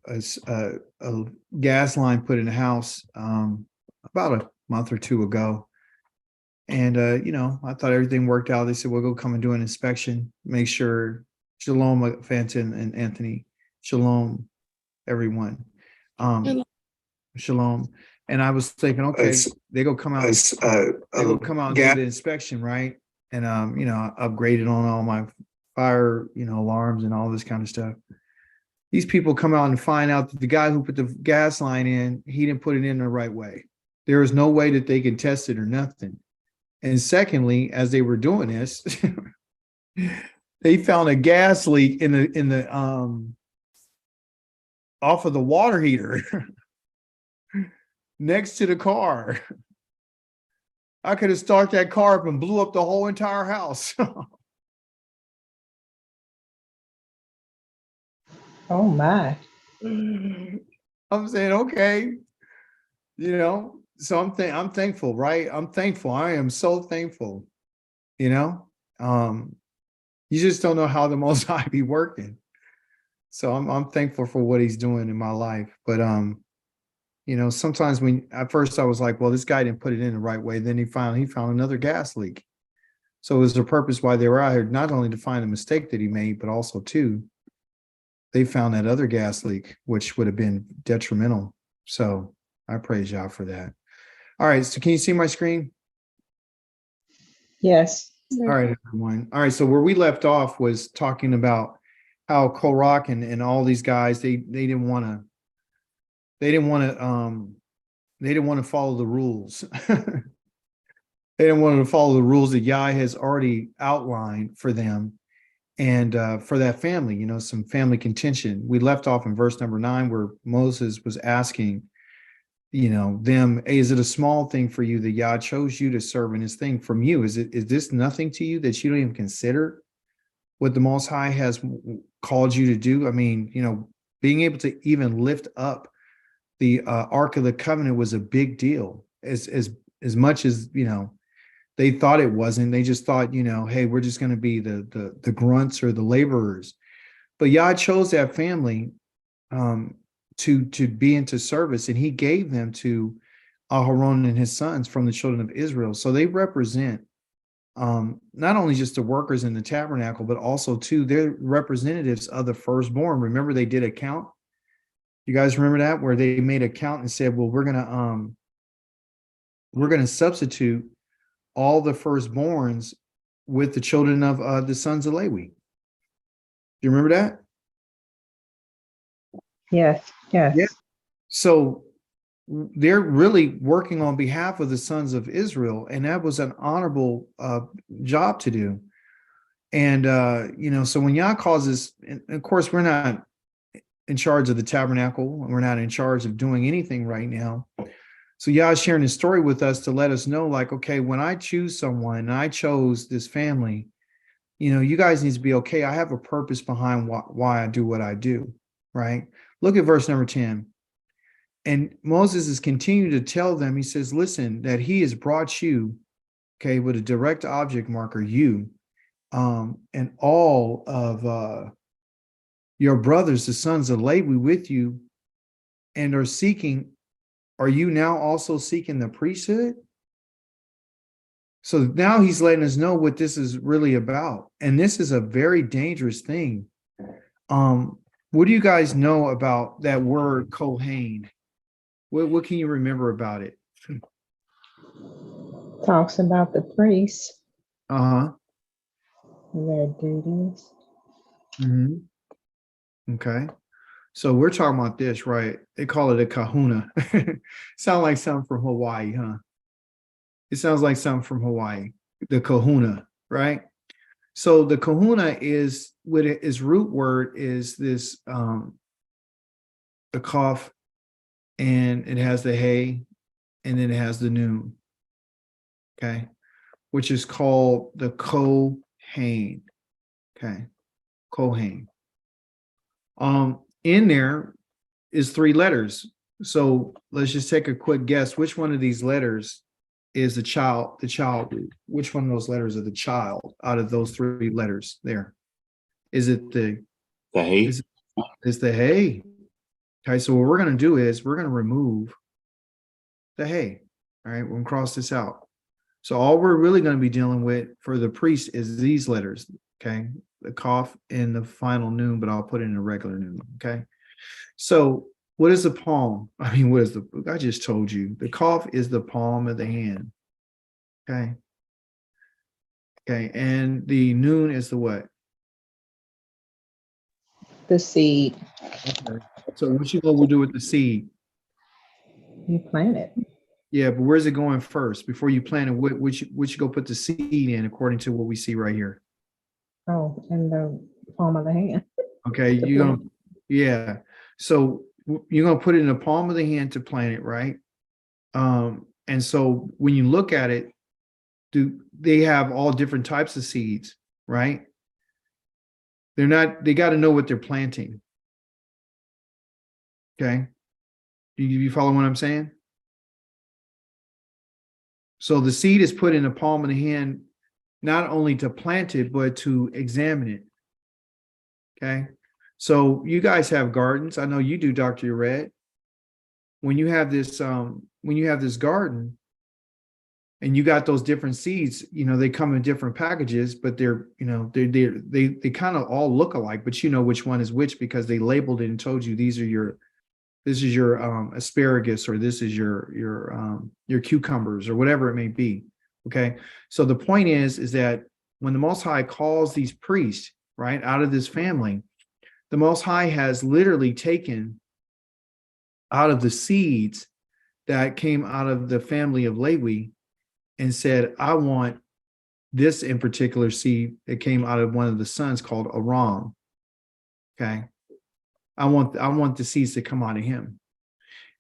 a gas line put in the house about a month or two ago. And, I thought everything worked out. They said, we'll go come and do an inspection, make sure. Shalom, Fenton and Anthony. Shalom, everyone. Shalom. And I was thinking, okay, they go come out and do the inspection, right? And, upgraded on all my fire, alarms and all this kind of stuff. These people come out and find out that the guy who put the gas line in, he didn't put it in the right way. There is no way that they can test it or nothing. And secondly, as they were doing this, they found a gas leak in the off of the water heater next to the car. I could have started that car up and blew up the whole entire house. Oh my. I'm saying, okay, so I'm thankful, right? I'm thankful. I am so thankful. You just don't know how the Most High be working. So I'm thankful for what he's doing in my life. But sometimes at first I was like, well, this guy didn't put it in the right way. Then he found another gas leak. So it was the purpose why they were out here, not only to find a mistake that he made, but also too, they found that other gas leak, which would have been detrimental. So I praise y'all for that. All right. So can you see my screen? Yes. All right, everyone. All right. So where we left off was talking about how Korach and all these guys, they didn't want to follow the rules. They didn't want to follow the rules that Yah has already outlined for them. And for that family, some family contention. We left off in verse number 9 where Moses was asking, them, hey, is it a small thing for you that Yah chose you to serve in his thing from you? Is this nothing to you that you don't even consider what the Most High has called you to do? I mean, being able to even lift up the Ark of the Covenant was a big deal. As much as, they thought it wasn't. They just thought, hey, we're just going to be the grunts or the laborers. But Yah chose that family to be into service, and he gave them to Aharon and his sons from the children of Israel. So they represent not only just the workers in the tabernacle, but also too, they're representatives of the firstborn. Remember, they did a count. You guys remember that, where they made a count and said, well, we're gonna substitute all the firstborns with the children of the sons of Levi. Do you remember that? Yes. Yeah. So they're really working on behalf of the sons of Israel, and that was an honorable job to do. And so when Yah calls us, and of course we're not in charge of the tabernacle, we're not in charge of doing anything right now. So Yah is sharing his story with us to let us know, like, okay, when I choose someone, and I chose this family, you guys need to be okay. I have a purpose behind why I do what I do, right? Look at verse number 10. And Moses is continuing to tell them, he says, listen, that he has brought you, okay, with a direct object marker, you, and all of your brothers, the sons of Levi, with you, and are seeking. Are you now also seeking the priesthood? So now he's letting us know what this is really about. And this is a very dangerous thing. What do you guys know about that word Kohen? What can you remember about it? Talks about the priests. Uh-huh. Their duties. Mm-hmm. Okay. So we're talking about this, right? They call it a kahuna. Sound like something from Hawaii, huh? It sounds like something from Hawaii, the kahuna, right? So the kahuna is, what its root word is this, the kaf, and it has the hay, and then it has the noon, okay? Which is called the Kohen, okay? Kohen. In there is 3 letters. So let's just take a quick guess. Which one of these letters is the child root? Which one of those letters are the child out of those 3 letters there? Is it the hay? Is the hay? Okay, so what we're going to do is we're going to remove the hay. All right, we're going to cross this out. So all we're really going to be dealing with for the priest is these letters. Okay, the Kaf and the final noon, but I'll put it in a regular noon. Okay, so what is the palm? I mean, what is the? I just told you the Kaf is the palm of the hand. Okay. Okay, and the noon is the what? The seed. Okay. So what you gonna do with the seed? You plant it. Yeah, but where's it going first? Before you plant it, which you go put the seed in according to what we see right here. Oh, in the palm of the hand. Okay, To you're gonna, plant. yeah. So you're gonna put it in the palm of the hand to plant it, right? And so when you look at it, do they have all different types of seeds, right? They're not, they got to know what they're planting. Okay. You follow what I'm saying? So the seed is put in the palm of the hand, not only to plant it, but to examine it. Okay. So you guys have gardens. I know you do, Dr. Red. When you have this garden and you got those different seeds, they come in different packages, but they kind of all look alike, but you know which one is which because they labeled it and told you this is your asparagus, or this is your cucumbers, or whatever it may be. Okay. So the point is that when the Most High calls these priests, right, out of this family, the Most High has literally taken out of the seeds that came out of the family of Lewi and said, I want this in particular seed that came out of one of the sons called Aram. Okay. I want the seeds to come out of him.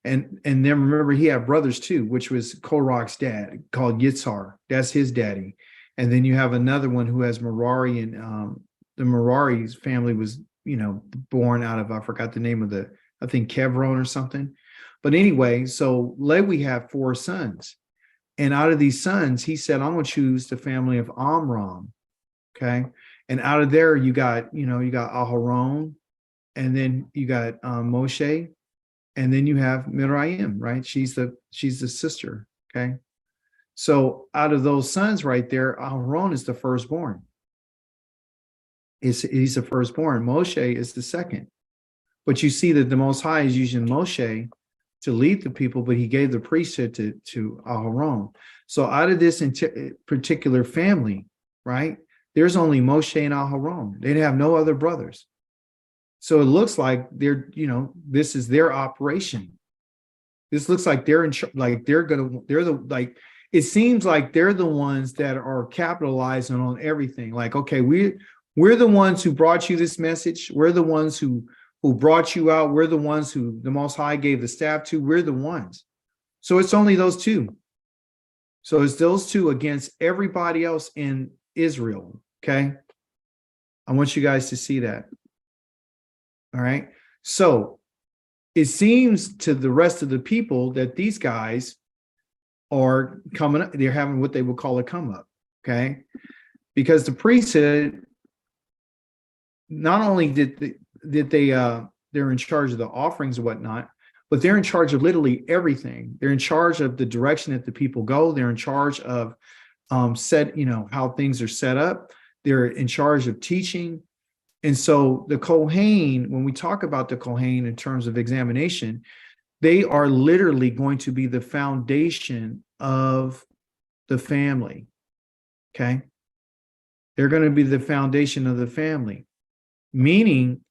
And then remember, he had brothers too, which was Korach's dad, called Yitzhar. That's his daddy. And then you have another one who has Merari, and the Merari's family was, born out of, I forgot the name of I think Kevron or something. But anyway, so Lewi had 4 sons. And out of these sons, he said, I'm going to choose the family of Amram. Okay. And out of there, you got Aharon, and then you got Moshe, and then you have Miriam, right? She's the sister. Okay. So out of those sons right there, Aharon is the firstborn. He's the firstborn. Moshe is the second. But you see that the Most High is using Moshe to lead the people, but he gave the priesthood to Aharon. So out of this particular family, right, there's only Moshe and Aharon. They have no other brothers. So it looks like this is their operation. This looks like it seems like they're the ones that are capitalizing on everything. Like, okay, we're the ones who brought you this message. We're the ones who brought you out. We're the ones who the Most High gave the staff to. We're the ones. So it's only those two. So it's those two against everybody else in Israel. Okay. I want you guys to see that. All right. So it seems to the rest of the people that these guys are coming up, they're having what they would call a come up. Okay. Because the priesthood, not only did they're in charge of the offerings and whatnot, but they're in charge of literally everything. They're in charge of the direction that the people go. They're in charge of how things are set up. They're in charge of teaching. And so the Kohen, when we talk about the Kohen in terms of examination, they are literally going to be the foundation of the family. Okay. They're going to be the foundation of the family, meaning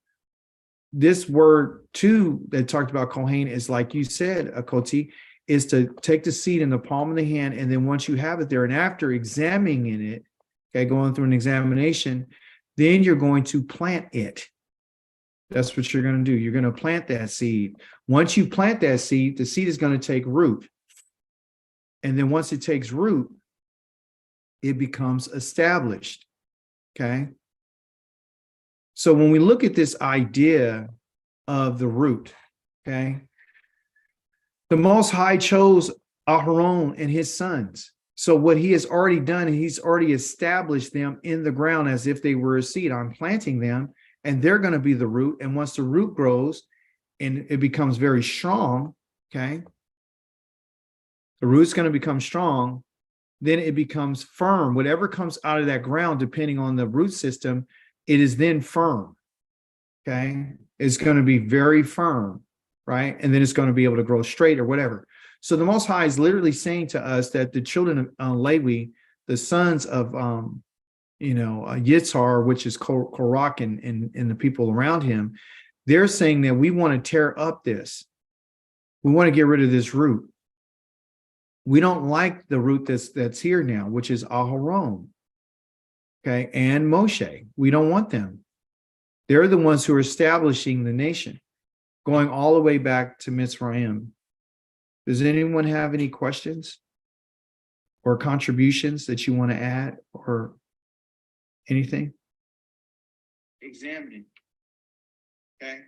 this word too that talked about Kohen is, like you said, Akoti, is to take the seed in the palm of the hand. And then once you have it there, and after examining it, okay, going through an examination, then you're going to plant it. That's what you're going to do. You're going to plant that seed. Once you plant that seed, the seed is going to take root. And then once it takes root, it becomes established. Okay. So when we look at this idea of the root, okay, the Most High chose Aharon and his sons. So what he has already done, he's already established them in the ground as if they were a seed. I'm planting them, and they're going to be the root. And once the root grows and it becomes very strong, okay? The root's going to become strong, then it becomes firm. Whatever comes out of that ground, depending on the root system, it is then firm, okay? It's going to be very firm, right? And then it's going to be able to grow straight or whatever. So the Most High is literally saying to us that the children of Levi, the sons of Yitzhar, which is Korach and the people around him, they're saying that we want to tear up this. We want to get rid of this root. We don't like the root that's here now, which is Aharon, okay, and Moshe. We don't want them. They're the ones who are establishing the nation, going all the way back to Mitzrayim. Does anyone have any questions or contributions that you want to add or anything? Examining. Okay.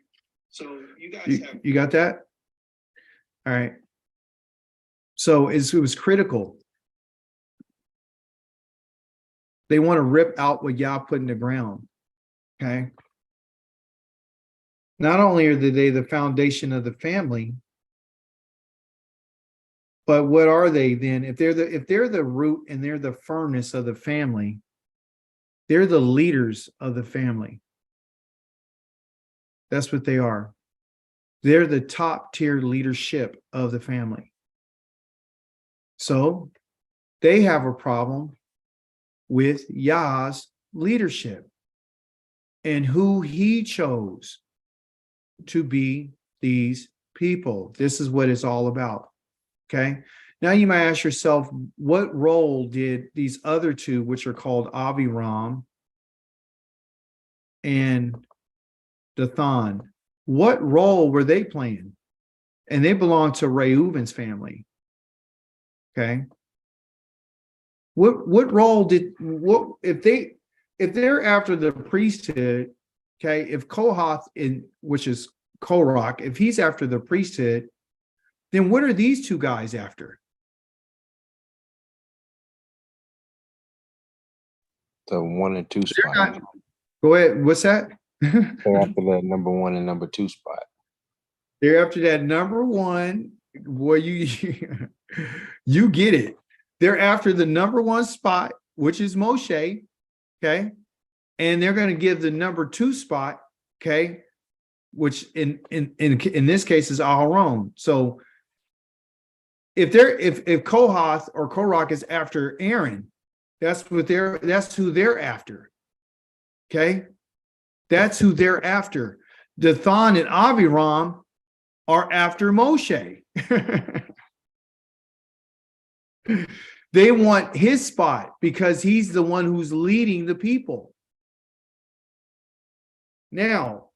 So you guys you got that? All right. So it was critical. They want to rip out what Yah put in the ground. Okay. Not only are they the foundation of the family, but what are they then? If they're the root and they're the firmness of the family, they're the leaders of the family. That's what they are. They're the top tier leadership of the family. So they have a problem with Yah's leadership and who he chose to be these people. This is what it's all about. Okay. Now you might ask yourself, what role did these other two, which are called Aviram and Dathan, what role were they playing? And they belong to Reuven's family. Okay. What role if they're after the priesthood, okay, if Kohath which is Korach, if he's after the priesthood, then what are these two guys after? The 1 and 2 spot. Go ahead. What's that? They're after that number 1 and number 2 spot. They're after that number 1. Boy, you you get it. They're after the number 1 spot, which is Moshe, okay? And they're going to give the number 2 spot, okay, which in this case is Aharon. So if Kohath or Korach is after Aaron, that's who they're after. Okay? That's who they're after. Dathan and Aviram are after Moshe. They want his spot because he's the one who's leading the people. Now,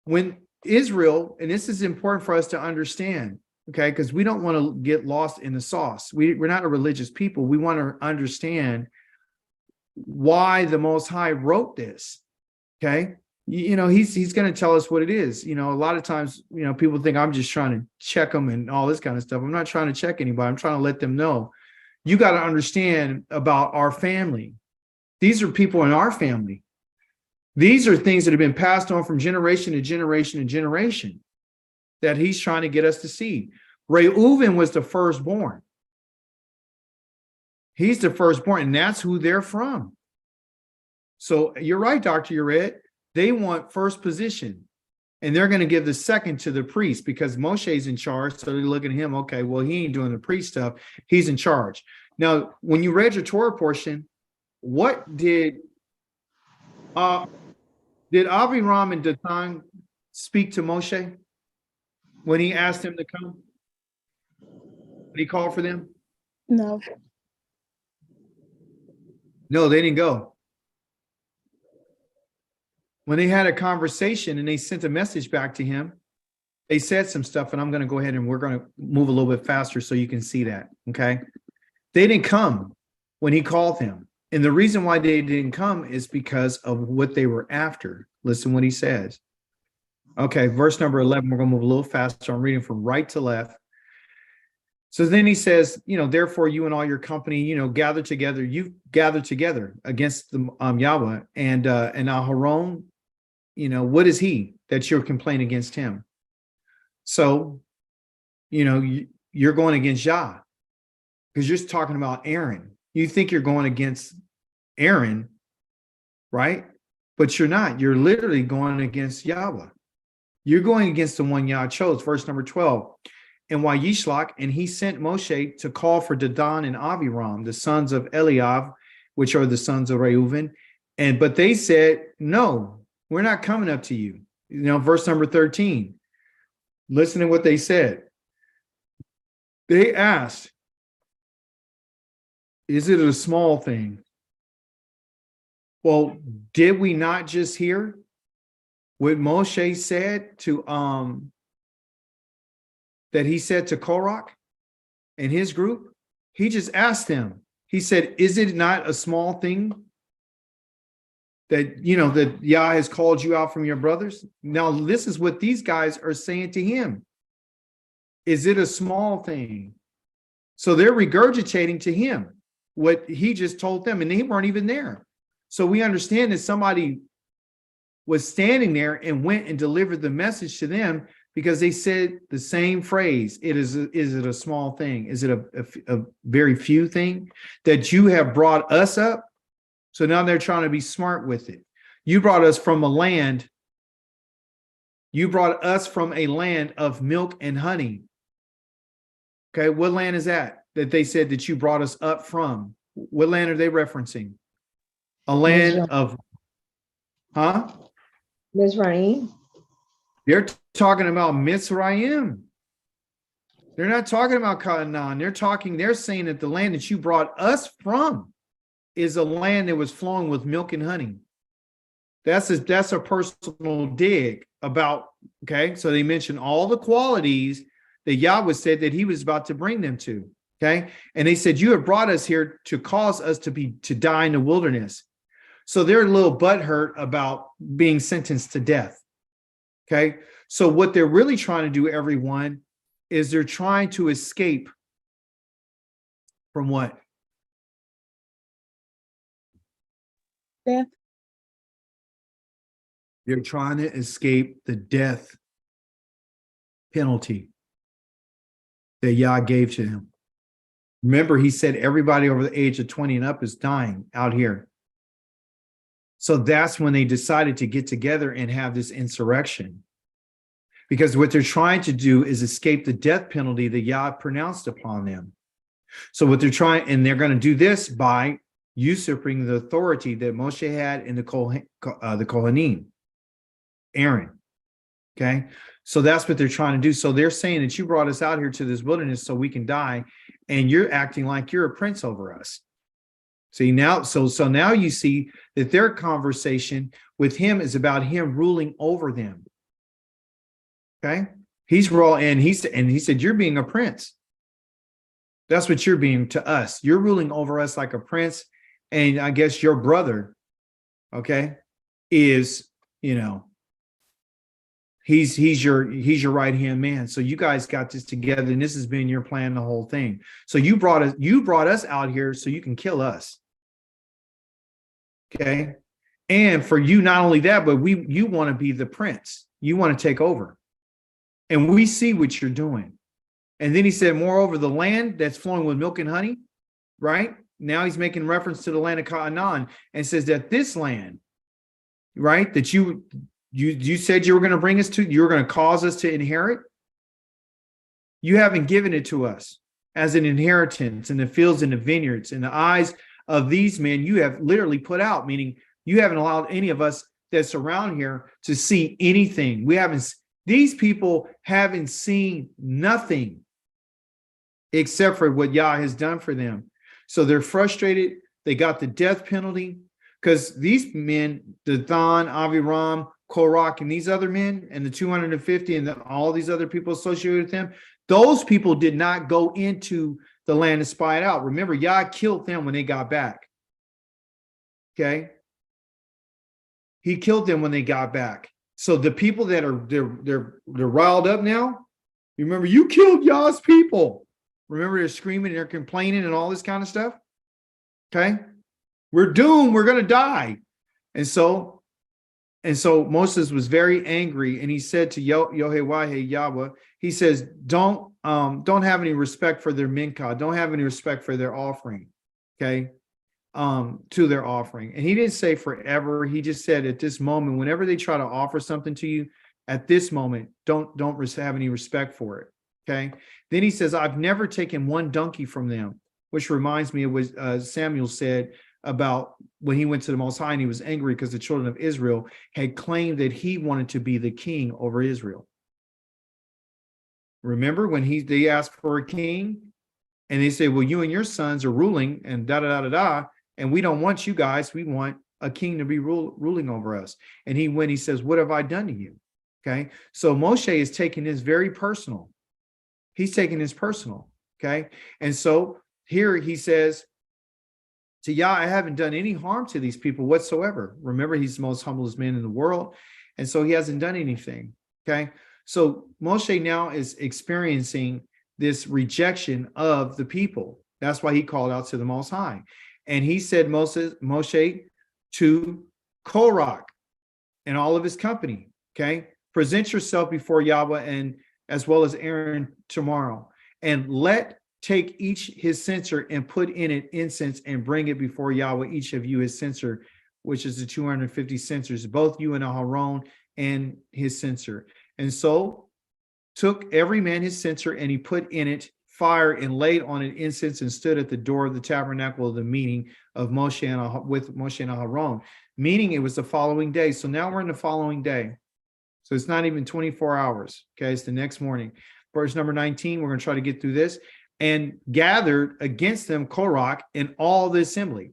when Israel, and this is important for us to understand, okay, because we don't want to get lost in the sauce. We're not a religious people. We want to understand why the Most High wrote this, okay? He's going to tell us what it is. A lot of times, people think I'm just trying to check them and all this kind of stuff. I'm not trying to check anybody. I'm trying to let them know. You got to understand about our family. These are people in our family. These are things that have been passed on from generation to generation to generation that he's trying to get us to see. Reuven was the firstborn. He's the firstborn, and that's who they're from. So you're right, Dr. Yared. They want first position, and they're going to give the second to the priest because Moshe's in charge. So they look at him, okay, well, he ain't doing the priest stuff. He's in charge. Now, when you read your Torah portion, what did Aviram and Dathan speak to Moshe when he asked him to come? Did he call for them? No. No, they didn't go. When they had a conversation and they sent a message back to him, they said some stuff, and I'm going to go ahead and we're going to move a little bit faster so you can see that, okay? They didn't come when he called them. And the reason why they didn't come is because of what they were after. Listen what he says. Okay, verse number 11, we're going to move a little faster. I'm reading from right to left. So then he says, therefore you and all your company, gather together. You've gathered together against the Yahweh and Aharon. What is he that you're complaining against him? So, you're going against Yah because you're talking about Aaron. You think you're going against Aaron, right? But you're not. You're literally going against Yahweh. You're going against the one Yah chose. Verse number 12. And Yishlach, and he sent Moshe to call for Dadan and Aviram, the sons of Eliav, which are the sons of Reuven. But they said, no, we're not coming up to you. Verse number 13. Listen to what they said. They asked, is it a small thing? Well, did we not just hear what Moshe said to that he said to Korach and his group? He just asked them. He said, is it not a small thing that that Yah has called you out from your brothers? Now, this is what these guys are saying to him. Is it a small thing? So they're regurgitating to him what he just told them, and they weren't even there. So we understand that somebody was standing there and went and delivered the message to them because they said the same phrase. Is it a small thing? Is it a very few thing that you have brought us up? So now they're trying to be smart with it. You brought us from a land. You brought us from a land of milk and honey. Okay, what land is that they said that you brought us up from? What land are they referencing? A land of, Mizraim. They're talking about Mitzrayim. They're not talking about Canaan. They're saying that the land that you brought us from is a land that was flowing with milk and honey. That's a personal dig about, okay? So they mention all the qualities that Yahweh said that he was about to bring them to, okay? And they said, you have brought us here to cause us to die in the wilderness. So they're a little butthurt about being sentenced to death, okay? So what they're really trying to do, everyone, is they're trying to escape from what? Death. They're trying to escape the death penalty that Yah gave to him. Remember, he said everybody over the age of 20 and up is dying out here. So that's when they decided to get together and have this insurrection. Because what they're trying to do is escape the death penalty that Yah pronounced upon them. So what they're trying, and they're going to do this by usurping the authority that Moshe had in the Kohanim, Aaron. Okay, so that's what they're trying to do. So they're saying that you brought us out here to this wilderness so we can die, and you're acting like you're a prince over us. See now, so now you see that their conversation with him is about him ruling over them. Okay, he's raw, and he said, you're being a prince. That's what you're being to us. You're ruling over us like a prince, and I guess your brother, okay, is he's your right hand man. So you guys got this together, and this has been your plan the whole thing. So you brought us out here so you can kill us. Okay, and for you, not only that, but you want to be the prince. You want to take over. And we see what you're doing. And then he said, moreover, the land that's flowing with milk and honey, right? Now he's making reference to the land of Canaan and says that this land, right, that you said you were going to bring us to, you were going to cause us to inherit. You haven't given it to us as an inheritance in the fields and the vineyards. In the eyes of these men, you have literally put out, meaning you haven't allowed any of us that's around here to see anything. These people haven't seen nothing except for what Yah has done for them. So they're frustrated. They got the death penalty because these men, Dathan, Aviram, Korach, and these other men, and the 250 and all these other people associated with them, those people did not go into the land and spy it out. Remember, Yah killed them when they got back. Okay? He killed them when they got back. So the people that are they're riled up now, remember, you killed Yah's people. Remember, they're screaming, they're complaining, and all this kind of stuff. Okay, we're doomed. We're going to die. And And so Moses was very angry, and he said to Yohewah Yahweh, he says, don't have any respect for their minka, don't have any respect for their offering, okay, to their offering. And he didn't say forever. He just said at this moment, whenever they try to offer something to you, at this moment, don't have any respect for it, okay. Then he says, I've never taken one donkey from them, which reminds me of what Samuel said about when he went to the Most High and he was angry because the children of Israel had claimed that he wanted to be the king over Israel. Remember when they asked for a king and they say, well, you and your sons are ruling and da da da da da, and we don't want you guys. We want a king to be ruling over us. And he says, what have I done to you? Okay. So Moshe is taking this very personal. He's taking this personal. Okay. And so here he says, to Yah, I haven't done any harm to these people whatsoever. Remember, he's the most humblest man in the world. And so he hasn't done anything. Okay. So Moshe now is experiencing this rejection of the people. That's why he called out to the Most High. And he said, Moshe to Korach and all of his company. Okay. Present yourself before Yahweh and as well as Aaron tomorrow. And take each his censer and put in it incense and bring it before Yahweh, each of you his censer, which is the 250 censers, both you and Aharon and his censer. And so took every man his censer and he put in it fire and laid on it incense and stood at the door of the tabernacle of the meeting of Moshe and with Moshe and Aharon, meaning it was the following day. So now we're in the following day. So it's not even 24 hours. Okay, it's the next morning. Verse number 19, we're going to try to get through this. And gathered against them Korach and all the assembly.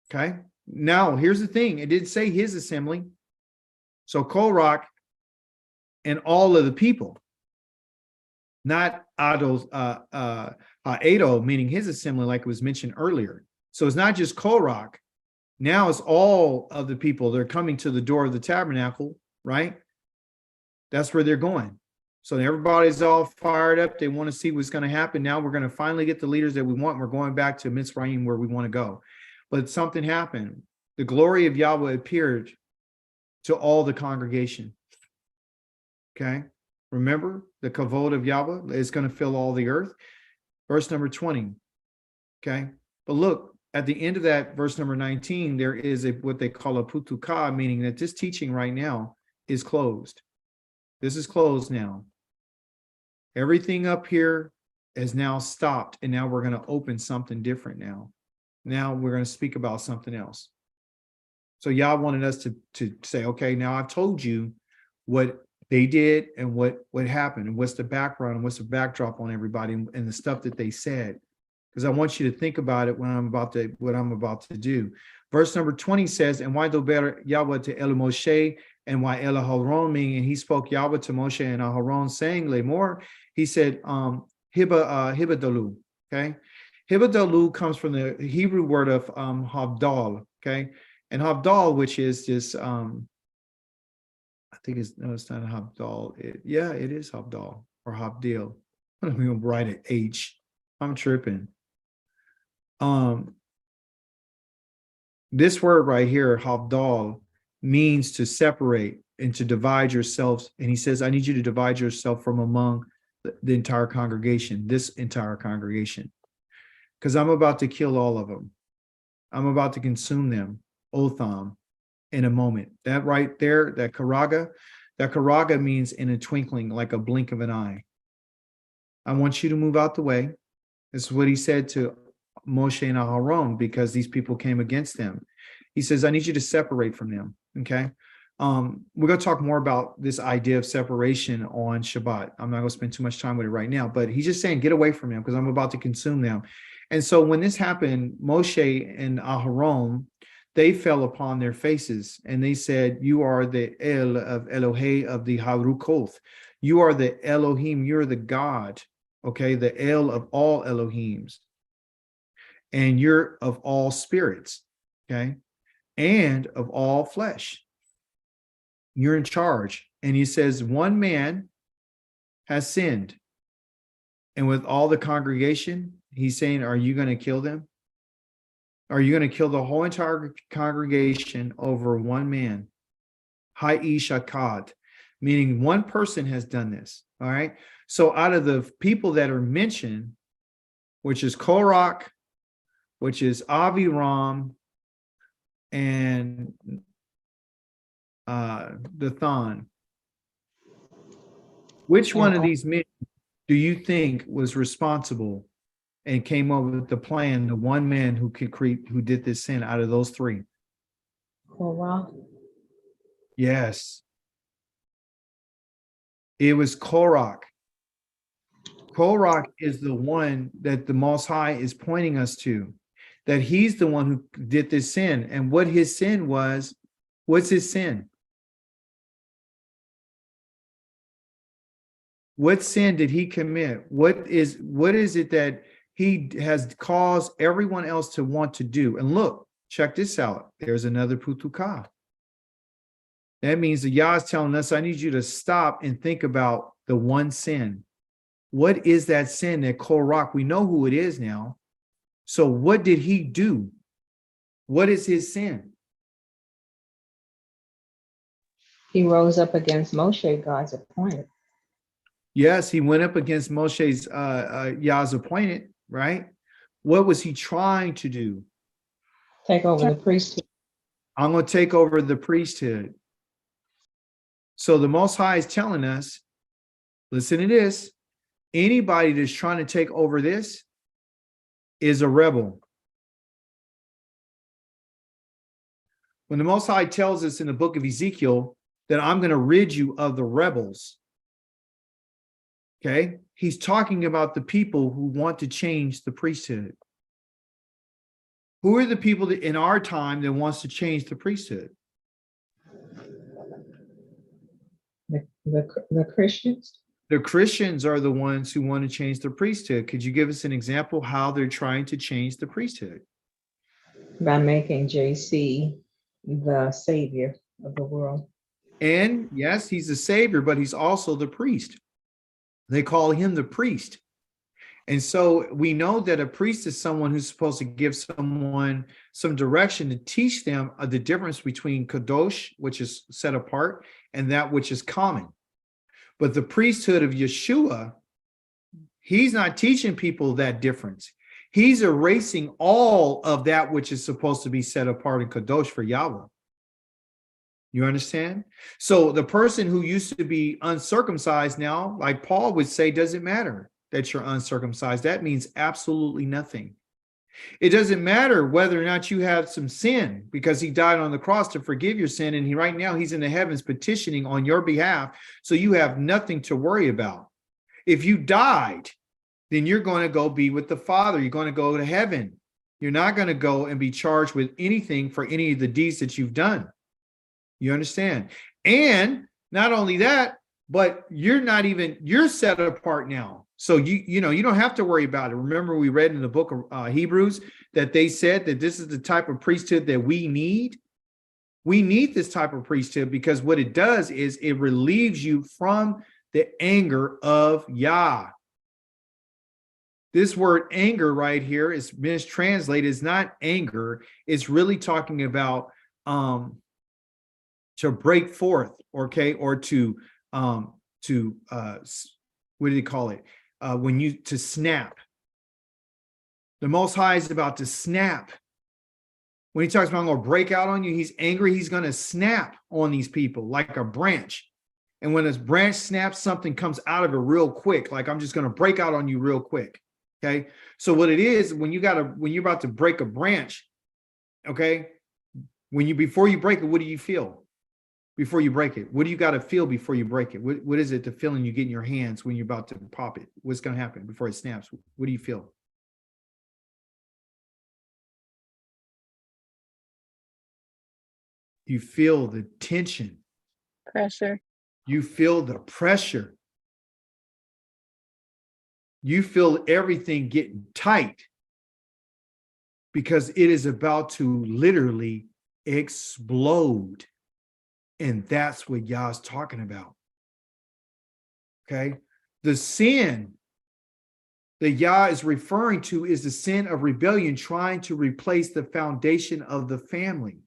Okay. Now, here's the thing. It did say his assembly. So Korach and all of the people, not Ado, meaning his assembly, like it was mentioned earlier. So it's not just Korach. Now it's all of the people. They're coming to the door of the tabernacle, right? That's where they're going. So everybody's all fired up. They want to see what's going to happen. Now we're going to finally get the leaders that we want. We're going back to Mitzrayim where we want to go. But something happened. The glory of Yahweh appeared to all the congregation. Okay. Remember, the kavod of Yahweh is going to fill all the earth. Verse number 20. Okay. But look, at the end of that, verse number 19, there is what they call a putukah, meaning that this teaching right now is closed. This is closed now. Everything up here is now stopped, and now we're going to open something different now. Now we're going to speak about something else. So Yah wanted us to say, okay, now I've told you what they did and what happened and what's the background and what's the backdrop on everybody and the stuff that they said. Because I want you to think about it what I'm about to do. Verse number 20 says, and why dober Yahweh to Elu Moshe and why Elu Aharon, meaning, and he spoke Yahweh to Moshe and Aharon, saying, Lemor, he said, Hibadalu, okay? Hibadalu comes from the Hebrew word of Havdal, okay? And Havdal, which is this, I think it's not Havdal. It is Havdal or Havdil. I'm going to write it H. I'm tripping. This word right here, Havdal, means to separate and to divide yourselves. And he says, I need you to divide yourself from among the entire congregation, this entire congregation, because I'm about to kill all of them. I'm about to consume them, Otham, in a moment. That right there, that karaga means in a twinkling, like a blink of an eye. I want you to move out the way. This is what he said to Moshe and Aharon, because these people came against them. He says, I need you to separate from them. Okay. We're going to talk more about this idea of separation on Shabbat. I'm not going to spend too much time with it right now, but he's just saying, get away from them because I'm about to consume them. And so when this happened, Moshe and Aharon, they fell upon their faces and they said, you are the El of Elohe of the Harukoth. You are the Elohim. You're the God. Okay. The El of all Elohims. And you're of all spirits. Okay. And of all flesh. You're in charge. And he says, one man has sinned. And with all the congregation, he's saying, are you going to kill them? Are you going to kill the whole entire congregation over one man? Ha'ishakad, meaning one person has done this. All right. So out of the people that are mentioned, which is Korach, which is Aviram, and Dathan, which one of these men do you think was responsible and came up with the plan, the one man who did this sin out of those three? Korach. Yes. It was Korach. Korach is the one that the Most High is pointing us to, that he's the one who did this sin. And what his sin was, what's his sin? What sin did he commit? What is it that he has caused everyone else to want to do? And look, check this out. There's another putukah. That means the Yah is telling us, I need you to stop and think about the one sin. What is that sin that Korach? We know who it is now. So what did he do? What is his sin? He rose up against Moshe, God's appointed. Yes, he went up against Moshe's Yah's appointed, right? What was he trying to do? Take over the priesthood. I'm going to take over the priesthood. So the Most High is telling us, listen to this, anybody that's trying to take over this is a rebel. When the Most High tells us in the book of Ezekiel that I'm going to rid you of the rebels, okay, he's talking about the people who want to change the priesthood. Who are the people that in our time that wants to change the priesthood? The Christians. The Christians are the ones who want to change the priesthood. Could you give us an example how they're trying to change the priesthood? By making JC the savior of the world. And yes, he's the savior, but he's also the priest. They call him the priest. And so we know that a priest is someone who's supposed to give someone some direction to teach them the difference between kadosh, which is set apart, and that which is common. But the priesthood of Yeshua, he's not teaching people that difference. He's erasing all of that which is supposed to be set apart in kadosh for Yahweh. You understand? So the person who used to be uncircumcised now, like Paul would say, doesn't matter that you're uncircumcised. That means absolutely nothing. It doesn't matter whether or not you have some sin, because he died on the cross to forgive your sin. And right now he's in the heavens petitioning on your behalf. So you have nothing to worry about. If you died, then you're going to go be with the Father. You're going to go to heaven. You're not going to go and be charged with anything for any of the deeds that you've done. You understand? And not only that, but you're set apart now. So you don't have to worry about it. Remember, we read in the book of Hebrews that they said that this is the type of priesthood that we need. We need this type of priesthood because what it does is it relieves you from the anger of Yah. This word anger right here is mistranslated. It's not anger. It's really talking about to break forth, okay, or to what do they call it? To snap. The Most High is about to snap. When he talks about I'm going to break out on you, he's angry. He's going to snap on these people like a branch. And when this branch snaps, something comes out of it real quick. Like I'm just going to break out on you real quick. Okay. So what it is, when you're about to break a branch, okay, before you break it, what do you feel? Before you break it, what do you got to feel before you break it? What is it, the feeling you get in your hands when you're about to pop it? What's going to happen before it snaps? What do you feel? You feel the tension. Pressure. You feel the pressure. You feel everything getting tight because it is about to literally explode. And that's what Yah's talking about. Okay. The sin that Yah is referring to is the sin of rebellion, trying to replace the foundation of the family,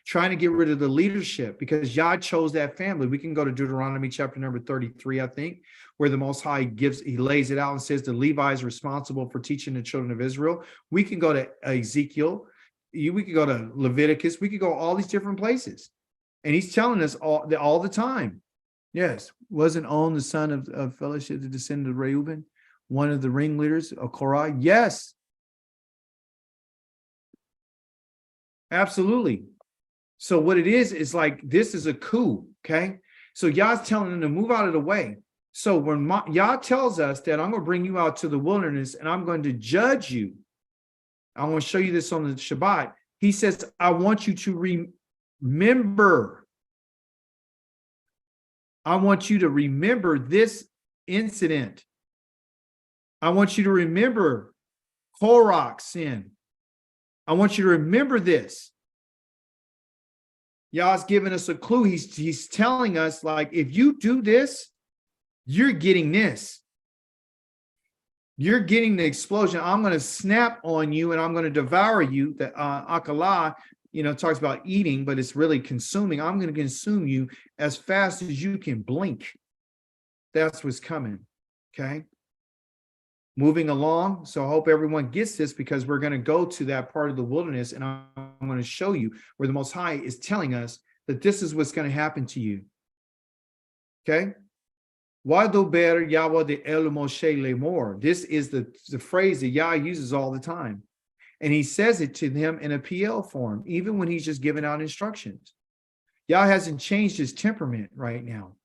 trying to get rid of the leadership, because Yah chose that family. We can go to Deuteronomy chapter number 33, I think, where the Most High he lays it out and says the Levi is responsible for teaching the children of Israel. We can go to Ezekiel. We could go to Leviticus. We could go all these different places. And he's telling us all the time. Yes. Wasn't On the son of fellowship, the descendant of Reuben, one of the ringleaders of Korach? Yes. Absolutely. So what it is like, this is a coup, okay? So Yah's telling them to move out of the way. So when Yah tells us that I'm going to bring you out to the wilderness and I'm going to judge you, I want to show you this on the Shabbat. He says, I want you to remember. I want you to remember this incident. I want you to remember Korach's sin. I want you to remember this. Yah's giving us a clue. He's telling us, like, if you do this, you're getting this. You're getting the explosion. I'm going to snap on you and I'm going to devour you. The Akalah, talks about eating, but it's really consuming. I'm going to consume you as fast as you can blink. That's what's coming. Okay. Moving along. So I hope everyone gets this, because we're going to go to that part of the wilderness and I'm going to show you where the Most High is telling us that this is what's going to happen to you. Okay. Wadober Yahweh de El Moshe Lemor. This is the phrase that Yah uses all the time. And he says it to them in a PL form, even when he's just giving out instructions. Yah hasn't changed his temperament right now.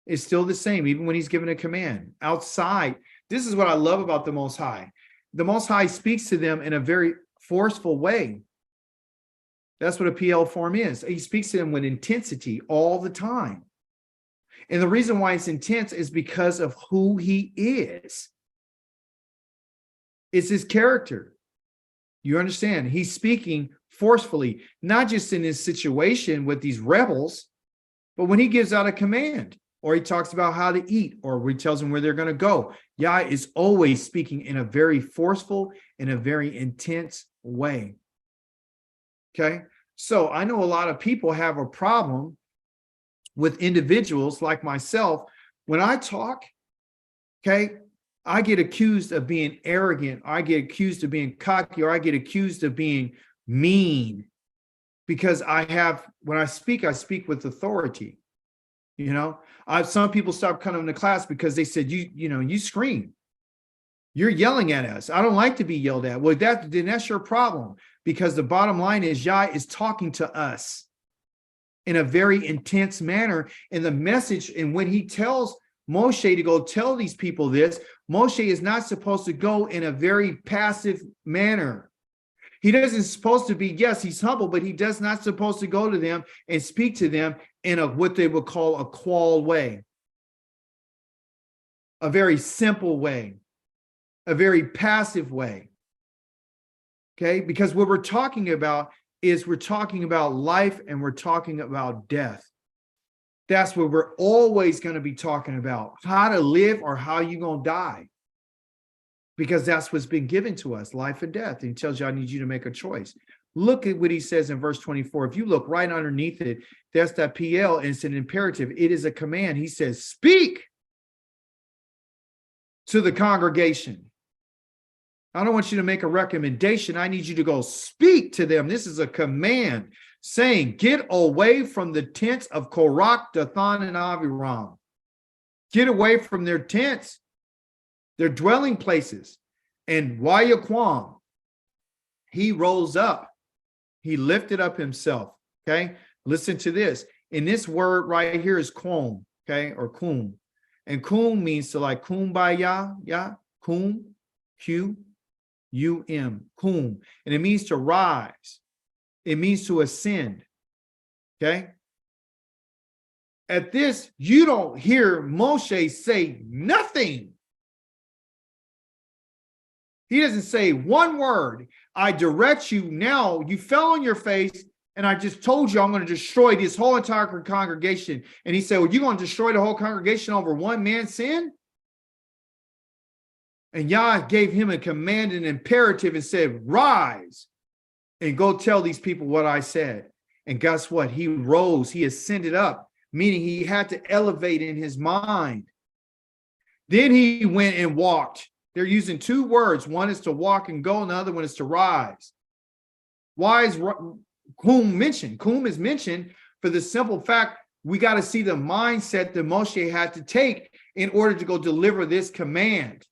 It's still the same, even when he's giving a command. Outside, this is what I love about the Most High. The Most High speaks to them in a very forceful way. That's what a PL form is. He speaks to them with intensity all the time. And the reason why it's intense is because of who he is. It's his character. You understand? He's speaking forcefully, not just in this situation with these rebels, but when he gives out a command, or he talks about how to eat, or he tells them where they're going to go. Yah is always speaking in a very forceful, in a very intense way. Okay? So I know a lot of people have a problem with individuals like myself. When I talk, okay, I get accused of being arrogant, I get accused of being cocky, or I get accused of being mean, because when I speak with authority. Some people stopped coming to class because they said, you scream. You're yelling at us. I don't like to be yelled at. Well, then that's your problem, because the bottom line is Yah is talking to us in a very intense manner. And the message, and when he tells Moshe to go tell these people this, Moshe is not supposed to go in a very passive manner. He doesn't supposed to be, yes, he's humble, but he does not supposed to go to them and speak to them in what they would call a qual way, a very simple way, a very passive way. Okay, because what we're talking about is we're talking about life and we're talking about death. That's what we're always going to be talking about, how to live or how you're going to die. Because that's what's been given to us, life and death. And he tells you, I need you to make a choice. Look at what he says in verse 24. If you look right underneath it, that's that PL, and it's an imperative. It is a command. He says, speak to the congregation. I don't want you to make a recommendation. I need you to go speak to them. This is a command saying, get away from the tents of Korach, Dathan, and Aviram. Get away from their tents, their dwelling places. And Wayaquam, he rose up. He lifted up himself. Okay. Listen to this. And this word right here is kum. Okay. Or kum. And kum means to like kumbaya. Yeah. Kum. Q-U-M. Kum. And it means to rise. It means to ascend. Okay. At this, you don't hear Moshe say nothing. He doesn't say one word. I direct you now. You fell on your face, and I just told you I'm going to destroy this whole entire congregation. And he said, well, you're going to destroy the whole congregation over one man's sin? And Yah gave him a command and imperative and said, rise and go tell these people what I said. And guess what? He rose, he ascended up, meaning he had to elevate in his mind. Then he went and walked. They're using two words. One is to walk and go, and the other one is to rise. Why is Kum mentioned? Kum is mentioned for the simple fact we got to see the mindset that Moshe had to take in order to go deliver this command.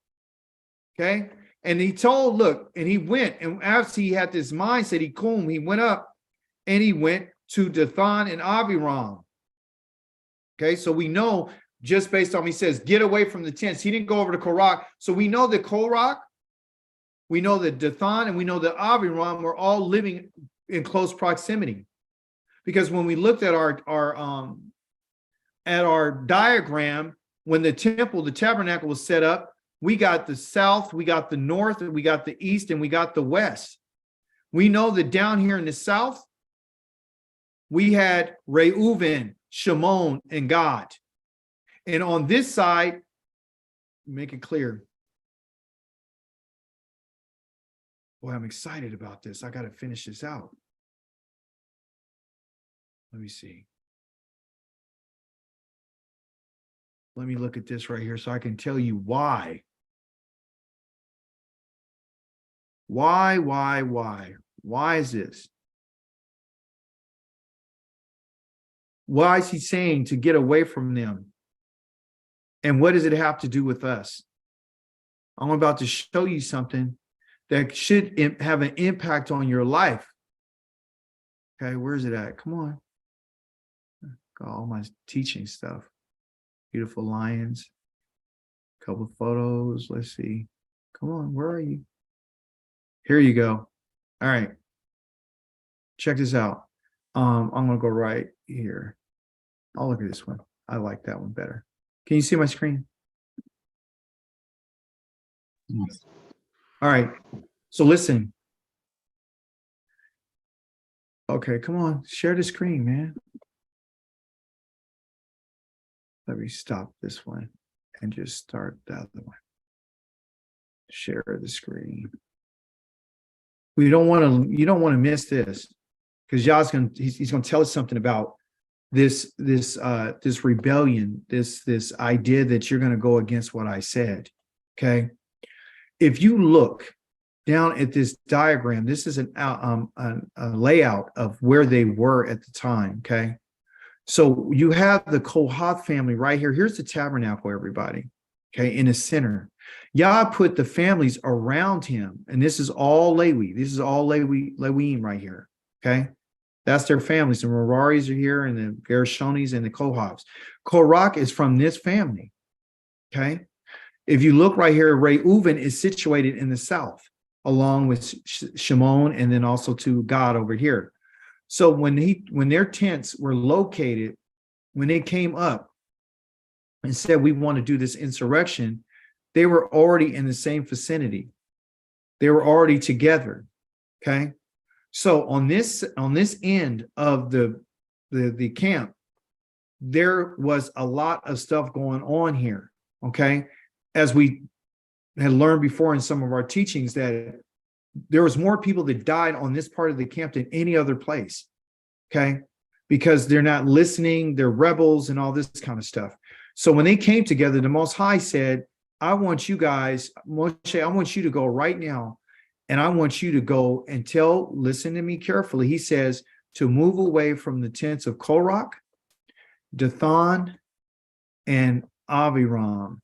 Okay. And he told, look, and he went, and after he had this mindset, he went up and he went to Dathan and Abiram. Okay. So we know just based on, he says, get away from the tents. He didn't go over to Korach. So we know that Korach, we know that Dathan, and we know that Abiram were all living in close proximity. Because when we looked at our diagram, when the temple, the tabernacle was set up, we got the south, we got the north, we got the east, and we got the west. We know that down here in the south, we had Reuven, Shimon, and Gad. And on this side, make it clear. Boy, I'm excited about this. I got to finish this out. Let me see. Let me look at this right here so I can tell you why. Why is this? Why is he saying to get away from them? And what does it have to do with us? I'm about to show you something that should have an impact on your life. Okay, where's it at? Come on. Got all my teaching stuff. Beautiful lions. Couple of photos. Let's see. Come on, where are you? Here you go. All right. Check this out. I'm gonna go right here. I'll look at this one. I like that one better. Can you see my screen? Yes. All right. So listen. Okay, come on. Share the screen, man. Let me stop this one and just start the other one. Share the screen. You don't want to miss this, because Yah's he's gonna tell us something about this rebellion, this idea that you're gonna go against what I said. Okay. If you look down at this diagram, this is a layout of where they were at the time. Okay. So you have the Kohath family right here. Here's the tabernacle, everybody. Okay. In the center. Yah put the families around him. And this is all Lewi. This is all Lewiim right here. Okay. That's their families. The Meraris are here, and the Gershonis and the Kohaths. Korach is from this family. Okay. If you look right here, Reuven is situated in the south, along with Shimon, and then also to Gad over here. So when their tents were located, when they came up and said, we want to do this insurrection, they were already in the same vicinity. They were already together. Okay. So on this end of the camp, there was a lot of stuff going on here. Okay. As we had learned before in some of our teachings, that there was more people that died on this part of the camp than any other place. Okay. Because they're not listening, they're rebels and all this kind of stuff. So when they came together, the Most High said, I want you guys, Moshe, I want you to go right now. And I want you to go and listen to me carefully. He says to move away from the tents of Korach, Dathan, and Abiram.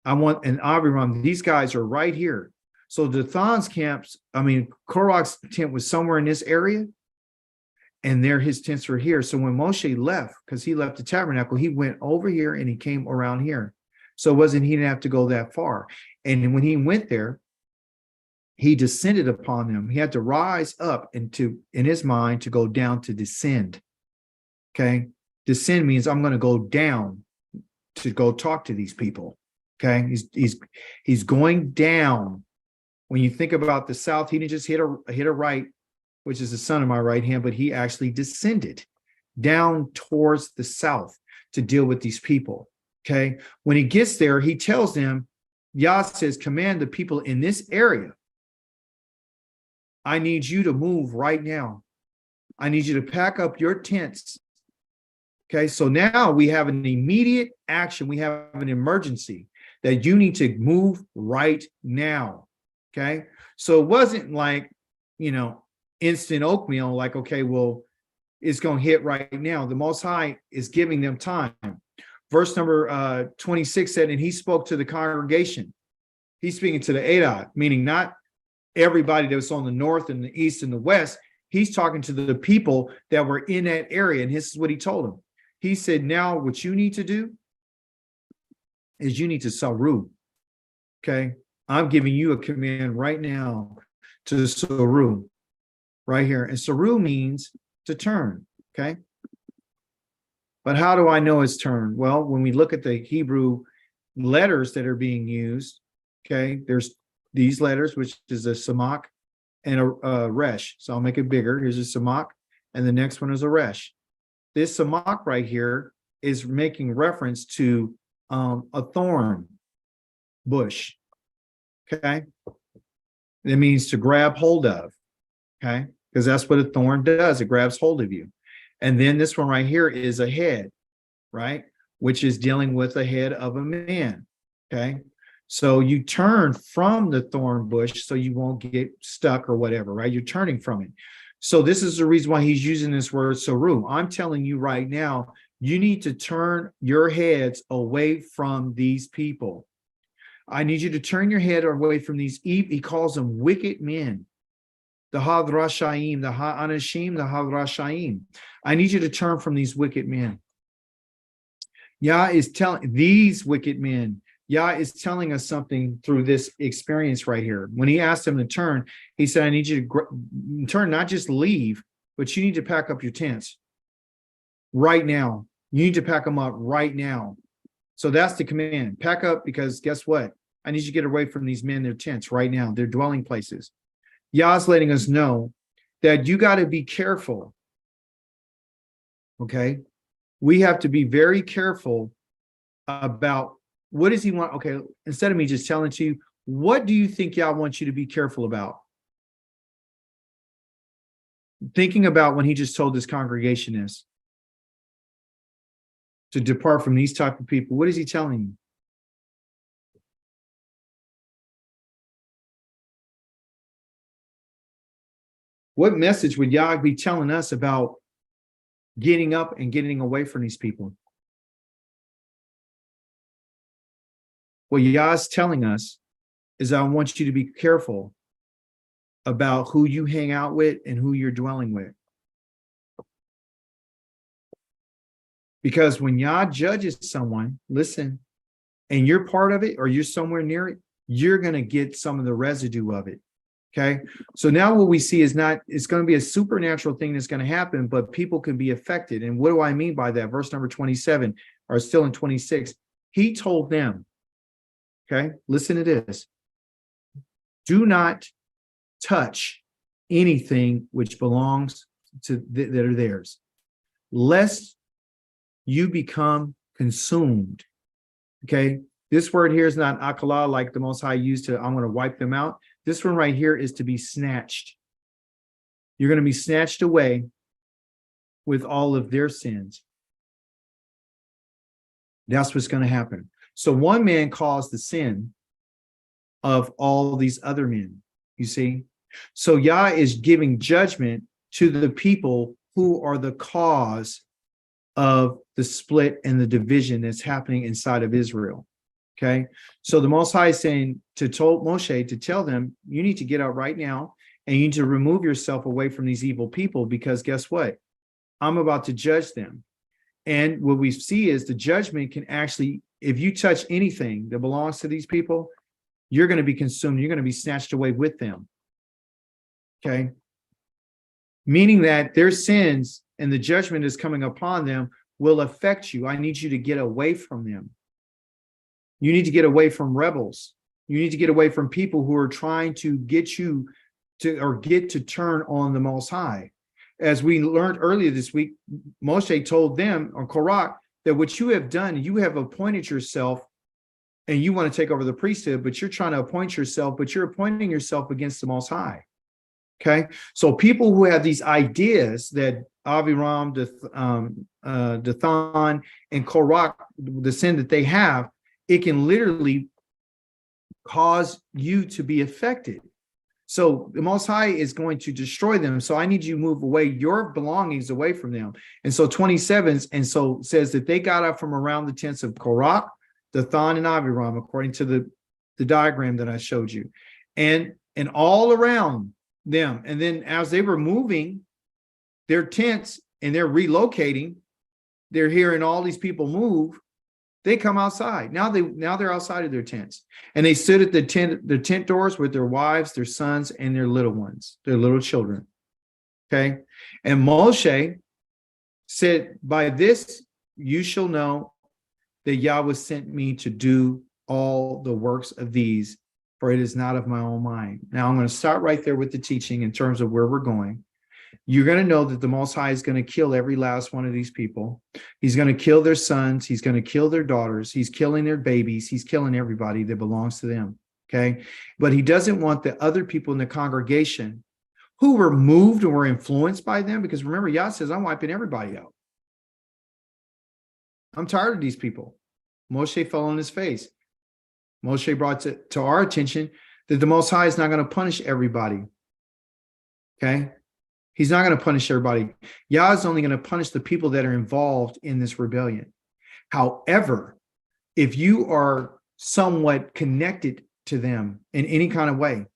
And Abiram, these guys are right here. So Dathan's Korach's tent was somewhere in this area, and his tents were here. So when Moshe left, because he left the tabernacle, he went over here and he came around here. So he didn't have to go that far. And when he went there, he descended upon them. He had to rise up in his mind to go down to descend. Okay. Descend means I'm going to go down to go talk to these people. Okay. He's going down. When you think about the south, he didn't just hit a right, which is the son of my right hand, but he actually descended down towards the south to deal with these people. Okay. When he gets there, he tells them, Yah says, command the people in this area. I need you to move right now. I need you to pack up your tents. Okay, so now we have an immediate action. We have an emergency that you need to move right now. Okay, so it wasn't like, instant oatmeal, like, okay, well, it's going to hit right now. The Most High is giving them time. Verse number 26 said, and he spoke to the congregation. He's speaking to the Adad, meaning not everybody that was on the north and the east and the west. He's talking to the people that were in that area. And this is what he told them. He said, now what you need to do is you need to saru. Okay. I'm giving you a command right now to saru right here. And saru means to turn. Okay. But how do I know it's turn? Well, when we look at the Hebrew letters that are being used, okay, there's these letters, which is a samak and a resh. So I'll make it bigger. Here's a samak, and the next one is a resh. This samak right here is making reference to a thorn bush. Okay, it means to grab hold of. Okay, because that's what a thorn does. It grabs hold of you. And then this one right here is a head, right? Which is dealing with the head of a man. Okay. So you turn from the thorn bush so you won't get stuck or whatever, right? You're turning from it. So this is the reason why he's using this word saru. I'm telling you right now, you need to turn your heads away from these people. I need you to turn your head away from these, he calls them wicked men. The Hadrashaim, the Ha'anashim, the Hadrashaim. I need you to turn from these wicked men. Yah is telling these wicked men, Yah is telling us something through this experience right here. When he asked them to turn, he said, I need you to turn, not just leave, but you need to pack up your tents right now. You need to pack them up right now. So that's the command. Pack up, because guess what? I need you to get away from these men, their tents right now, their dwelling places. Yah's letting us know that you got to be careful. Okay. We have to be very careful about what does he want. Okay. Instead of me just telling to you, what do you think Yah wants you to be careful about? Thinking about when he just told this congregation this, to depart from these type of people. What is he telling you? What message would Yah be telling us about getting up and getting away from these people? What Yah is telling us is, I want you to be careful about who you hang out with and who you're dwelling with. Because when Yah judges someone, listen, and you're part of it or you're somewhere near it, you're going to get some of the residue of it. Okay, so now what we see is not, it's going to be a supernatural thing that's going to happen, but people can be affected. And what do I mean by that? Verse number 27, or still in 26, he told them, okay, listen to this. Do not touch anything which belongs to that are theirs, lest you become consumed. Okay, this word here is not akala like the Most High used to, I'm going to wipe them out. This one right here is to be snatched. You're going to be snatched away with all of their sins. That's what's going to happen. So one man caused the sin of all these other men, you see. So Yah is giving judgment to the people who are the cause of the split and the division that's happening inside of Israel. Okay, so the Most High is saying told Moshe to tell them, you need to get out right now and you need to remove yourself away from these evil people, because guess what? I'm about to judge them. And what we see is the judgment can actually, if you touch anything that belongs to these people, you're going to be consumed. You're going to be snatched away with them. Okay, meaning that their sins and the judgment is coming upon them will affect you. I need you to get away from them. You need to get away from rebels. You need to get away from people who are trying to get you to, or get to turn on the Most High. As we learned earlier this week, Moshe told them, or Korach, that what you have done, you have appointed yourself and you want to take over the priesthood, but you're trying to appoint yourself, but you're appointing yourself against the Most High. Okay, so people who have these ideas that Aviram, Dathan, and Korach, the sin that they have, it can literally cause you to be affected. So the Most High is going to destroy them. So I need you to move away your belongings away from them. And so 27 and so says that they got up from around the tents of Korach, Dathan, and Aviram, according to the diagram that I showed you, and all around them. And then as they were moving their tents and they're relocating, they're hearing all these people move. They come outside. Now they're outside of their tents. And they stood at the tent doors with their wives, their sons, and their little ones, their little children. Okay. And Moshe said, by this you shall know that Yahweh sent me to do all the works of these, for it is not of my own mind. Now I'm going to start right there with the teaching in terms of where we're going. You're going to know that the Most High is going to kill every last one of these people. He's going to kill their sons. He's going to kill their daughters. He's killing their babies. He's killing everybody that belongs to them. Okay. But he doesn't want the other people in the congregation who were moved and were influenced by them, because remember, Yah says, I'm wiping everybody out. I'm tired of these people. Moshe fell on his face. Moshe brought to our attention that the Most High is not going to punish everybody. Okay. He's not going to punish everybody. Yah is only going to punish the people that are involved in this rebellion. However, if you are somewhat connected to them in any kind of way,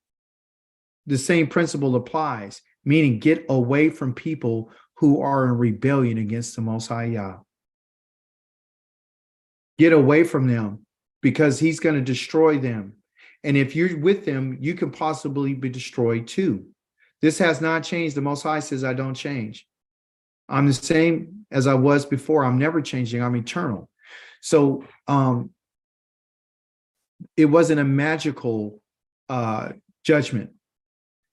the same principle applies, meaning get away from people who are in rebellion against the Most High Yah. Get away from them, because he's going to destroy them. And if you're with them, you can possibly be destroyed too. This has not changed. The Most High says, I don't change. I'm the same as I was before. I'm never changing. I'm eternal. So it wasn't a magical judgment.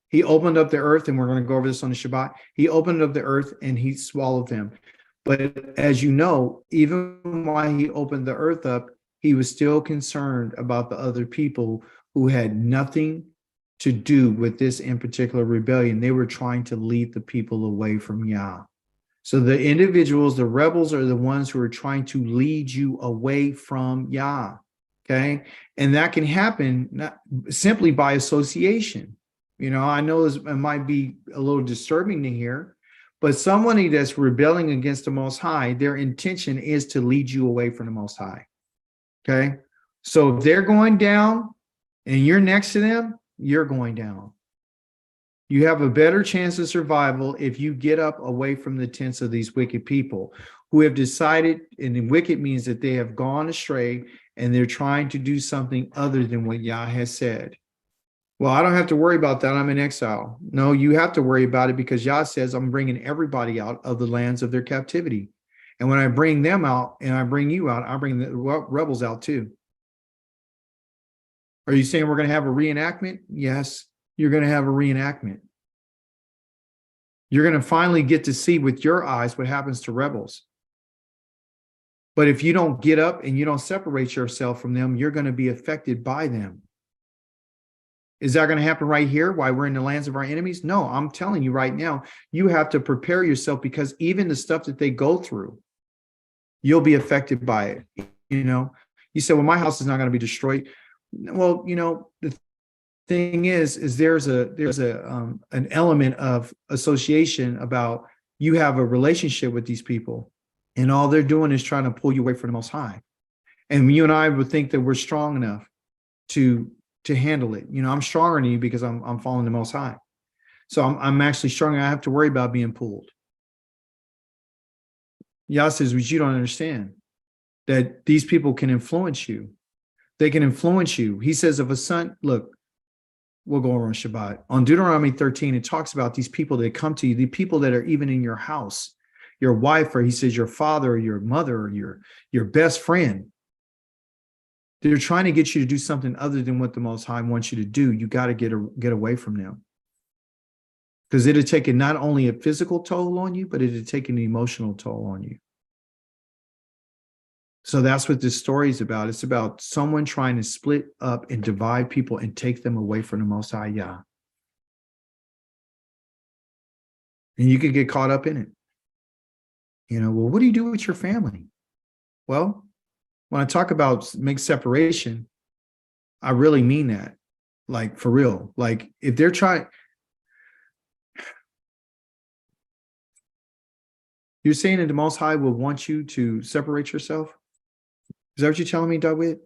He opened up the earth, and we're going to go over this on the Shabbat. He opened up the earth and he swallowed them. But as you know, even while he opened the earth up, he was still concerned about the other people who had nothing to do with this in particular rebellion. They were trying to lead the people away from Yah. So the individuals, the rebels, are the ones who are trying to lead you away from Yah. Okay. And that can happen not simply by association. You know, I know it might be a little disturbing to hear, but somebody that's rebelling against the Most High, their intention is to lead you away from the Most High. Okay. So if they're going down and you're next to them, you're going down. You have a better chance of survival if you get up away from the tents of these wicked people who have decided, and wicked means that they have gone astray and they're trying to do something other than what Yah has said. Well, I don't have to worry about that. I'm in exile. No, you have to worry about it, because Yah says, I'm bringing everybody out of the lands of their captivity. And when I bring them out and I bring you out, I bring the rebels out too. Are you saying we're going to have a reenactment? Yes, you're going to have a reenactment. You're going to finally get to see with your eyes what happens to rebels. But if you don't get up and you don't separate yourself from them, you're going to be affected by them. Is that going to happen right here while we're in the lands of our enemies? No, I'm telling you right now, you have to prepare yourself, because even the stuff that they go through, you'll be affected by it. You know, you said, well, my house is not going to be destroyed. Well, you know, the thing is there's an element of association about you have a relationship with these people, and all they're doing is trying to pull you away from the Most High. And you and I would think that we're strong enough to handle it. You know, I'm stronger than you because I'm following the Most High. So I'm actually stronger. I have to worry about being pulled. Yah says, which you don't understand, that these people can influence you. They can influence you. He says, if a son, look, we'll go over on Shabbat. On Deuteronomy 13, it talks about these people that come to you, the people that are even in your house, your wife, or he says your father or your mother or your best friend. They're trying to get you to do something other than what the Most High wants you to do. You got to get away from them. Because it had taken not only a physical toll on you, but it had taken an emotional toll on you. So that's what this story is about. It's about someone trying to split up and divide people and take them away from the Most High Yah. And you could get caught up in it. Well, what do you do with your family? Well, when I talk about make separation, I really mean that. Like, for real. Like, if they're trying, you're saying that the Most High will want you to separate yourself? Is that what you're telling me, Dawid?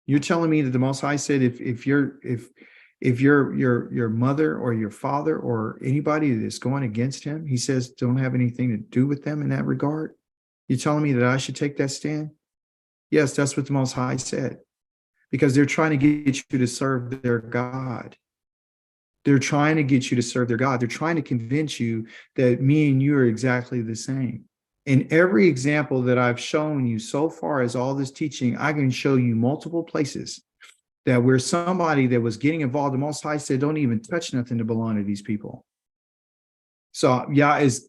You're telling me that the Most High said if your mother or your father or anybody that's going against him, he says don't have anything to do with them in that regard? You're telling me that I should take that stand? Yes, that's what the Most High said. Because they're trying to get you to serve their God. They're trying to get you to serve their God. They're trying to convince you that me and you are exactly the same. In every example that I've shown you so far as all this teaching, I can show you multiple places that where somebody that was getting involved, the Most High said, don't even touch nothing to belong to these people. So Yah is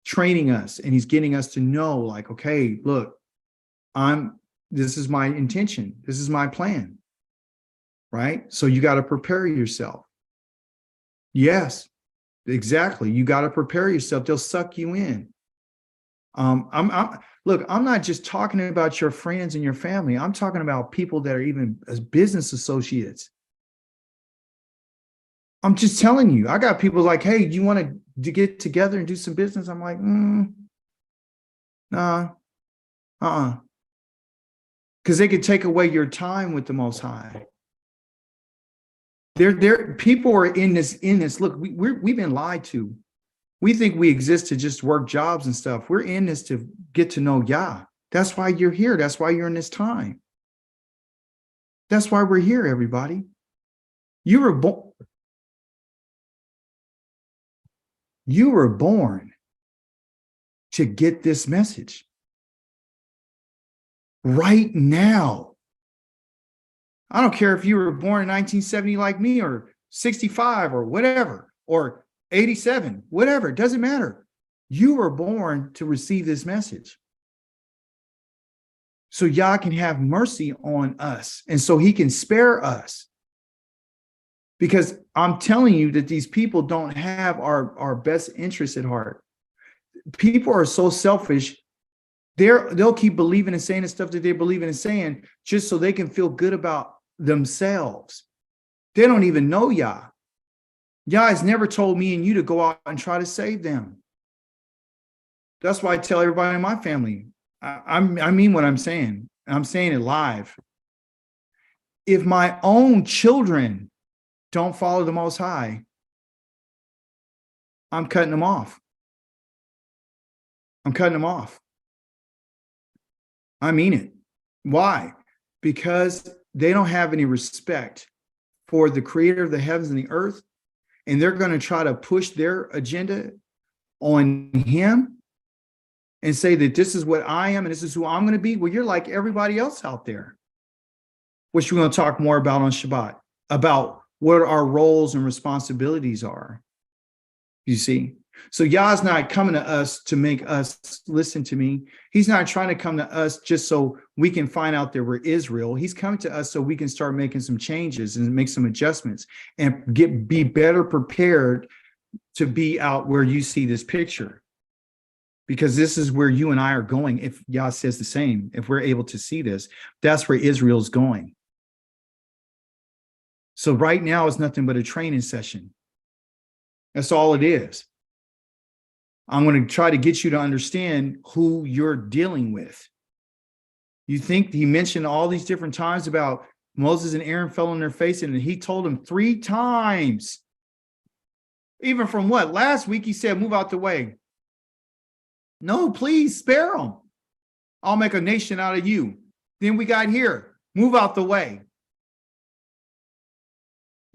training us, and he's getting us to know, like, okay, look, this is my intention. This is my plan, right? So you got to prepare yourself. Yes, exactly. You got to prepare yourself. They'll suck you in. Look, I'm not just talking about your friends and your family. I'm talking about people that are even as business associates. I'm just telling you, I got people like, hey, do you want to get together and do some business? I'm like, nah, because they could take away your time with the Most High. People are in this. Look, we've been lied to. We think we exist to just work jobs and stuff. We're in this to get to know Yah. That's why you're here. That's why you're in this time. That's why we're here, everybody. You were born. You were born to get this message right now. I don't care if you were born in 1970 like me, or 65 or whatever, or 87, whatever, it doesn't matter. You were born to receive this message. So Yah can have mercy on us, and so he can spare us. Because I'm telling you that these people don't have our best interests at heart. People are so selfish. They'll keep believing and saying the stuff that they believe in and saying just so they can feel good about themselves. They don't even know Yah. Yah has never told me and you to go out and try to save them. That's why I tell everybody in my family, I mean what I'm saying. I'm saying it live. If my own children don't follow the Most High, I'm cutting them off. I'm cutting them off. I mean it. Why? Because they don't have any respect for the creator of the heavens and the earth, and they're going to try to push their agenda on him and say that this is what I am and this is who I'm going to be. Well, you're like everybody else out there, which we're going to talk more about on Shabbat, about what our roles and responsibilities are. You see? So Yah's not coming to us to make us listen to me. He's not trying to come to us just so we can find out that we're Israel. He's coming to us so we can start making some changes and make some adjustments and be better prepared to be out where you see this picture. Because this is where you and I are going. If Yah says the same, if we're able to see this, that's where Israel's going. So right now it's nothing but a training session. That's all it is. I'm going to try to get you to understand who you're dealing with. You think he mentioned all these different times about Moses and Aaron fell on their face, and he told them 3 times. Even from what? Last week he said, move out the way. No, please spare them. I'll make a nation out of you. Then we got here, move out the way.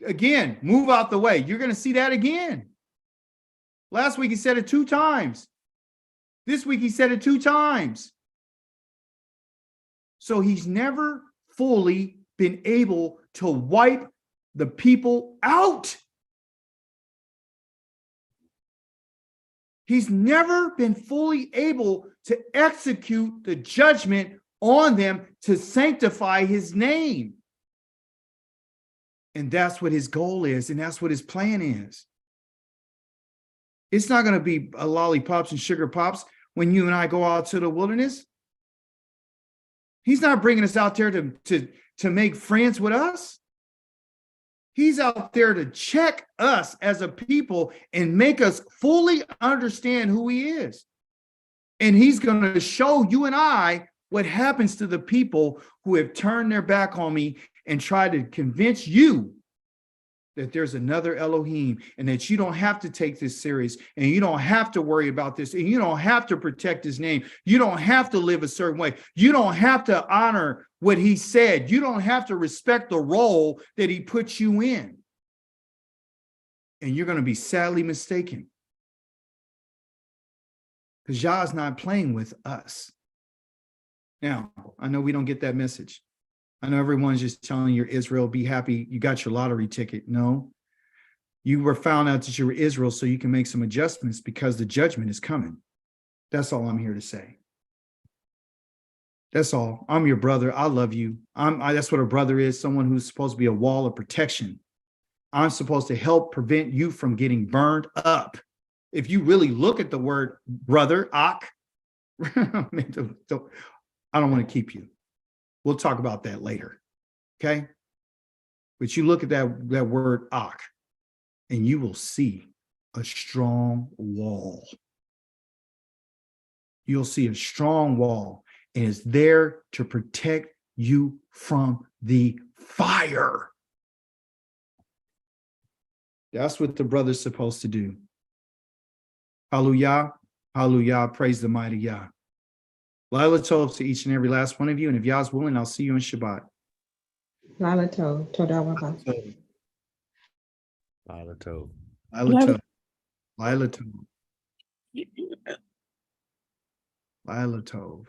Again, move out the way. You're going to see that again. Last week he said it 2 times. This week he said it 2 times. So he's never fully been able to wipe the people out. He's never been fully able to execute the judgment on them to sanctify his name. And that's what his goal is, and that's what his plan is. It's not going to be a lollipops and sugar pops when you and I go out to the wilderness. He's not bringing us out there to make friends with us. He's out there to check us as a people and make us fully understand who he is. And he's going to show you and I what happens to the people who have turned their back on me and tried to convince you that there's another Elohim and that you don't have to take this serious and you don't have to worry about this and you don't have to protect his name. You don't have to live a certain way. You don't have to honor what he said. You don't have to respect the role that he put you in. And you're going to be sadly mistaken. Because Yah's not playing with us. Now, I know we don't get that message. I know everyone's just telling you Israel, be happy, you got your lottery ticket. No, you were found out that you were Israel so you can make some adjustments because the judgment is coming. That's all I'm here to say. That's all. I'm your brother. I love you. That's what a brother is, someone who's supposed to be a wall of protection. I'm supposed to help prevent you from getting burned up. If you really look at the word brother, ak, I don't want to keep you. We'll talk about that later, okay? But you look at that word ak, and you will see a strong wall. You'll see a strong wall, and it's there to protect you from the fire. That's what the brother's supposed to do. Hallelujah, hallelujah, praise the mighty Yah. Lila Tov to each and every last one of you, and if Yah's willing, I'll see you in Shabbat. Lila Tov, Toda Rabba. Lila Tov. Lila Tov. Lila Tov. Lila Tov.